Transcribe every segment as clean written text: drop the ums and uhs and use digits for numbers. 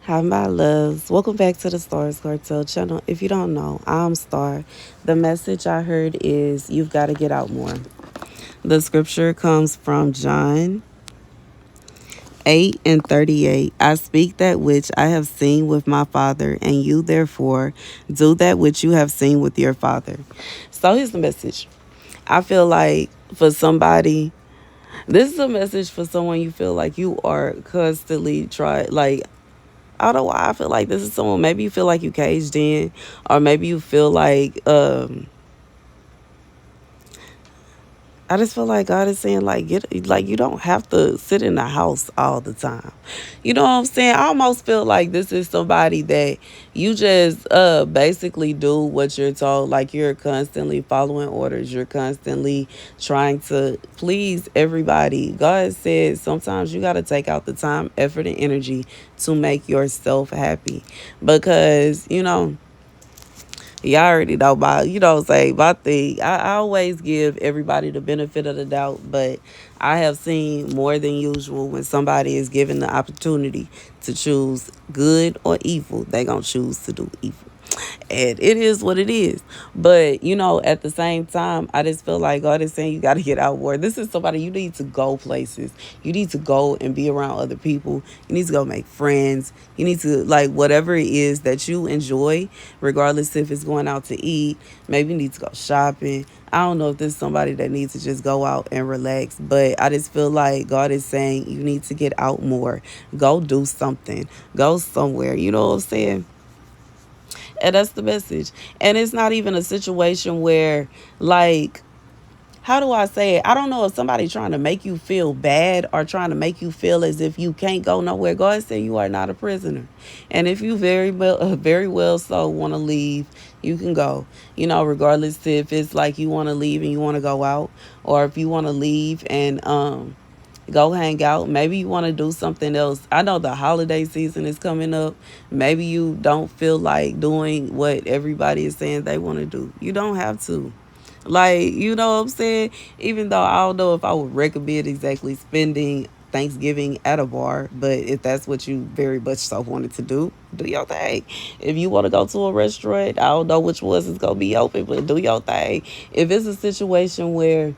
Hi, my loves. Welcome back to the Starscartel channel. If you don't know, I'm Star. The message I heard is you've got to get out more. The scripture comes from John 8 and 38. I speak that which I have seen with my father, and you therefore do that which you have seen with your father. So here's the message. I feel like for somebody, this is a message for someone you feel like you are constantly trying, like, I don't know why I feel like this is someone. Maybe you feel like you caged in, or maybe you feel like I just feel like God is saying like get like you don't have to sit in the house all the time. You know what I'm saying? I almost feel like this is somebody that you just basically do what you're told. Like you're constantly following orders. You're constantly trying to please everybody. God said sometimes you gotta take out the time, effort, and energy to make yourself happy. Because, y'all already know my thing. I always give everybody the benefit of the doubt, but I have seen more than usual when somebody is given the opportunity to choose good or evil, they gonna choose to do evil. And it is what it is. But, at the same time, I just feel like God is saying you got to get out more. This is somebody you need to go places. You need to go and be around other people. You need to go make friends. You need to, like, whatever it is that you enjoy, regardless if it's going out to eat. Maybe you need to go shopping. I don't know if this is somebody that needs to just go out and relax, but I just feel like God is saying you need to get out more. Go do something. Go somewhere. You know what I'm saying? And that's the message. And it's not even a situation where, like, how do I say it? I don't know if somebody trying to make you feel bad or trying to make you feel as if you can't go nowhere. God said you are not a prisoner. And if you very well so want to leave, you can go. Regardless if it's like you want to leave and you want to go out, or if you want to leave and go hang out. Maybe you want to do something else. I know the holiday season is coming up. Maybe you don't feel like doing what everybody is saying they want to do. You don't have to. Like, you know what I'm saying? Even though I don't know if I would recommend exactly spending Thanksgiving at a bar, but if that's what you very much so wanted to do your thing. If you want to go to a restaurant, I don't know which ones is going to be open, but do your thing. If it's a situation where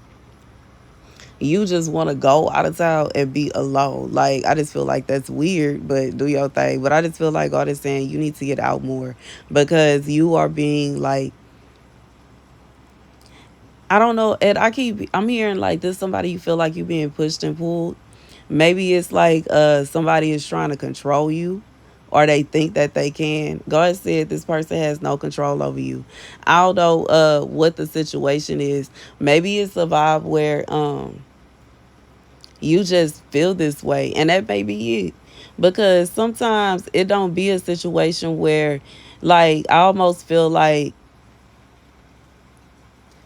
you just want to go out of town and be alone. Like, I just feel like that's weird, but do your thing. But I just feel like God is saying you need to get out more because you are being like, I don't know. And I'm hearing like this somebody you feel like you being pushed and pulled. Maybe it's like somebody is trying to control you or they think that they can. God said this person has no control over you. I don't know what the situation is. Maybe it's a vibe where you just feel this way, and that may be it, because sometimes it don't be a situation where, like, I almost feel like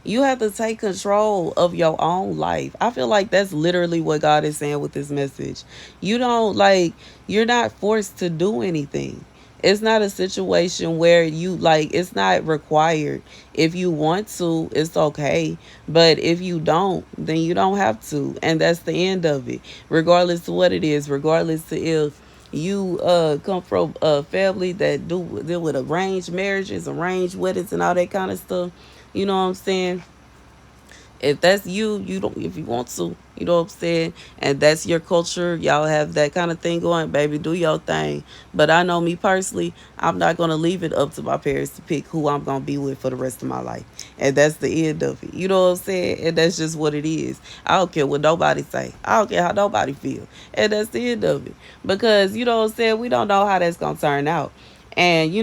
you have to take control of your own life. I feel like that's literally what God is saying with this message. You don't, like, you're not forced to do anything. It's not a situation where you, like, it's not required. If you want to, it's okay. But if you don't, then you don't have to. And that's the end of it. Regardless of what it is, regardless of if you come from a family that deal with arranged marriages, arranged weddings, and all that kind of stuff. You know what I'm saying? If that's you don't, if you want to, you know what I'm saying, and that's your culture, y'all have that kind of thing going, baby, do your thing. But I know me personally, I'm not going to leave it up to my parents to pick who I'm going to be with for the rest of my life. And that's the end of it. You know what I'm saying? And that's just what it is. I don't care what nobody say. I don't care how nobody feel. And that's the end of it. Because, you know what I'm saying, we don't know how that's going to turn out. And,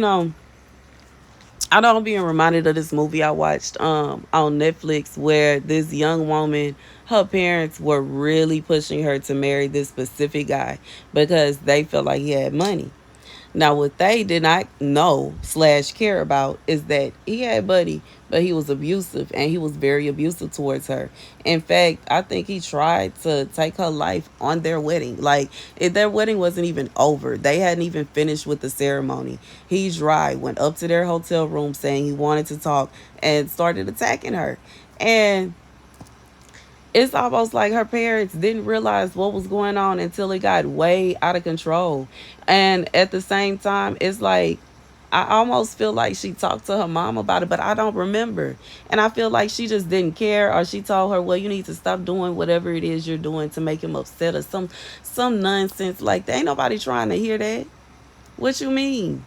I know I'm being reminded of this movie I watched on Netflix where this young woman, her parents were really pushing her to marry this specific guy because they felt like he had money. Now, what they did not know slash care about is that he had money, but he was abusive, and he was very abusive towards her. In fact, I think he tried to take her life on their wedding. Like, if their wedding wasn't even over, they hadn't even finished with the ceremony. He tried, went up to their hotel room saying he wanted to talk, and started attacking her. And It's almost like her parents didn't realize what was going on until it got way out of control. And at the same time, it's like I almost feel like she talked to her mom about it, but I don't remember. And I feel like she just didn't care, or she told her, "Well, you need to stop doing whatever it is you're doing to make him upset," or some nonsense like that. Ain't nobody trying to hear that. What you mean?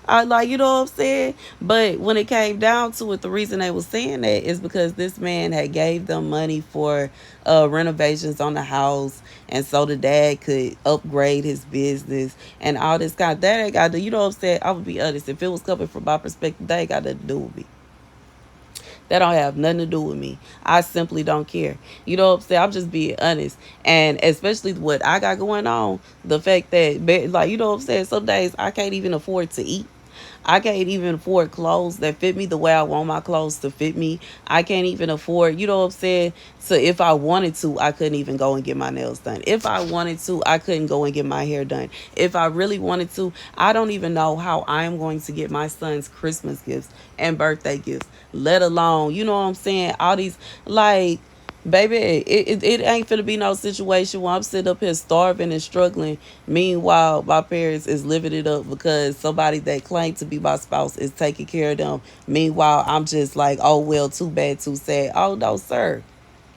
I like, you know what I'm saying? But when it came down to it, the reason they was saying that is because this man had gave them money for renovations on the house, and so the dad could upgrade his business and all this kind of that ain't got to, you know what I'm saying? I would be honest, if it was coming from my perspective, that ain't got nothing to do with me. That don't have nothing to do with me. I simply don't care. You know what I'm saying? I'm just being honest. And especially what I got going on, the fact that, like, you know what I'm saying? Some days I can't even afford to eat. I can't even afford clothes that fit me the way I want my clothes to fit me. I can't even afford, you know what I'm saying? So if I wanted to, I couldn't even go and get my nails done. If I wanted to, I couldn't go and get my hair done. If I really wanted to, I don't even know how I'm going to get my son's Christmas gifts and birthday gifts, let alone, you know what I'm saying? All these, like, baby, it ain't finna be no situation where I'm sitting up here starving and struggling. Meanwhile, my parents is living it up because somebody that claimed to be my spouse is taking care of them. Meanwhile, I'm just like, oh well, too bad, too sad. Oh no, sir.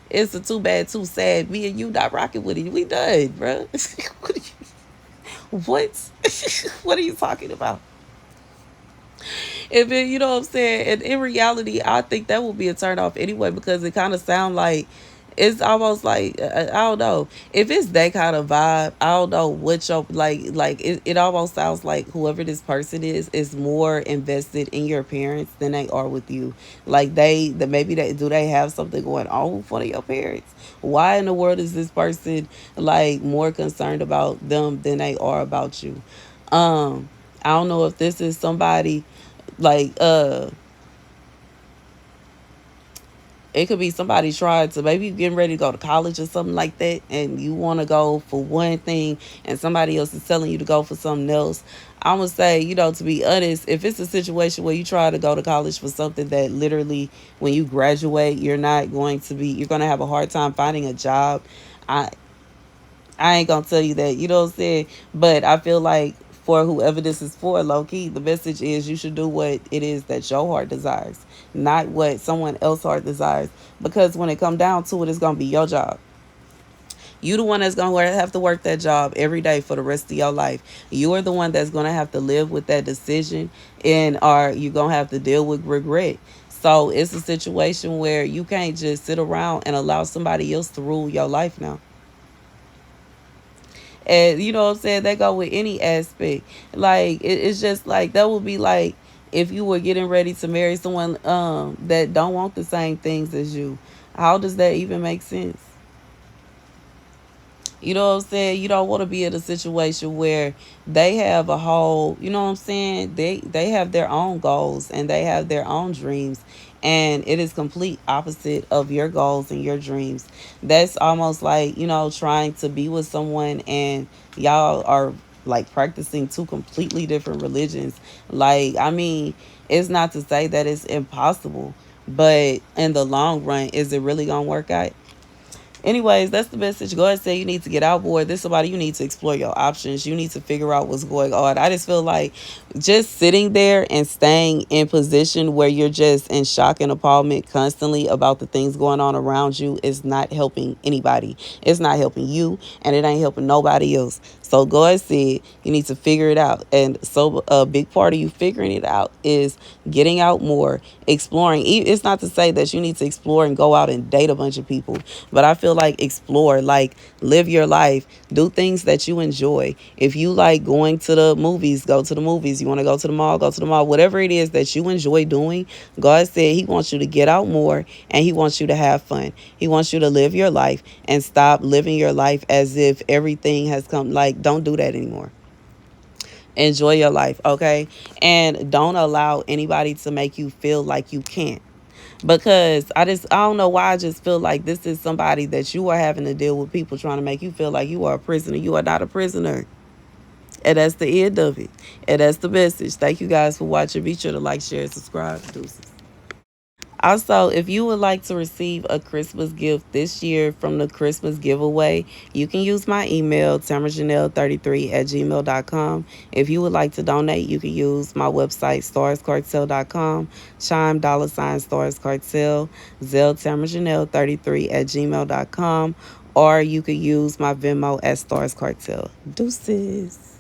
It's a too bad, too sad. Me and you not rocking with it. We done, bro. What? What are you talking about? If it, you know what I'm saying, and in reality, I think that would be a turn off anyway because it kind of sound like it's almost like I don't know if it's that kind of vibe. I don't know what your like it almost sounds like whoever this person is more invested in your parents than they are with you. Like maybe they do they have something going on with one of your parents. Why in the world is this person like more concerned about them than they are about you? I don't know if this is somebody like it could be somebody trying to maybe you getting ready to go to college or something like that, and you want to go for one thing and somebody else is telling you to go for something else. I'm gonna say, you know, to be honest, if it's a situation where you try to go to college for something that literally when you graduate you're gonna have a hard time finding a job, I I ain't gonna tell you that, you know what I'm saying? But I feel like for whoever this is for, low key, the message is you should do what it is that your heart desires, not what someone else's heart desires. Because when it come down to it, it's gonna be your job. You the one that's gonna have to work that job every day for the rest of your life. You are the one that's gonna have to live with that decision, and are you gonna have to deal with regret. So it's a situation where you can't just sit around and allow somebody else to rule your life now. And you know what I'm saying? They go with any aspect. Like it's just like that would be like if you were getting ready to marry someone that don't want the same things as you. How does that even make sense? You know what I'm saying? You don't want to be in a situation where they have a whole, you know what I'm saying? They have their own goals and they have their own dreams, and it is complete opposite of your goals and your dreams. That's almost like, you know, trying to be with someone and y'all are like practicing two completely different religions. Like, I mean, it's not to say that it's impossible, but in the long run, is it really going to work out? Anyways, that's the message. Go ahead and say you need to get out, boy. This is somebody you need to explore your options. You need to figure out what's going on. I just feel like just sitting there and staying in position where you're just in shock and appallment constantly about the things going on around you is not helping anybody. It's not helping you, and it ain't helping nobody else. So go ahead and say you need to figure it out. And so a big part of you figuring it out is getting out more, exploring. It's not to say that you need to explore and go out and date a bunch of people, but I feel like explore, like live your life, do things that you enjoy. If you like going to the movies, go to the movies. You want to go to the mall, go to the mall. Whatever it is that you enjoy doing, God said He wants you to get out more and He wants you to have fun. He wants you to live your life and stop living your life as if everything has come. Like, don't do that anymore. Enjoy your life, okay? And don't allow anybody to make you feel like you can't. Because I don't know why I just feel like this is somebody that you are having to deal with people trying to make you feel like you are a prisoner. You are not a prisoner. And that's the end of it. And that's the message. Thank you guys for watching. Be sure to like, share, and subscribe. Deuces. Also, if you would like to receive a Christmas gift this year from the Christmas giveaway, you can use my email, tamarajanelle33 at gmail.com. If you would like to donate, you can use my website, starscartel.com, Chime $Stars Cartel, Zelle tamarajanelle33 at gmail.com, or you could use my Venmo at Stars Cartel. Deuces.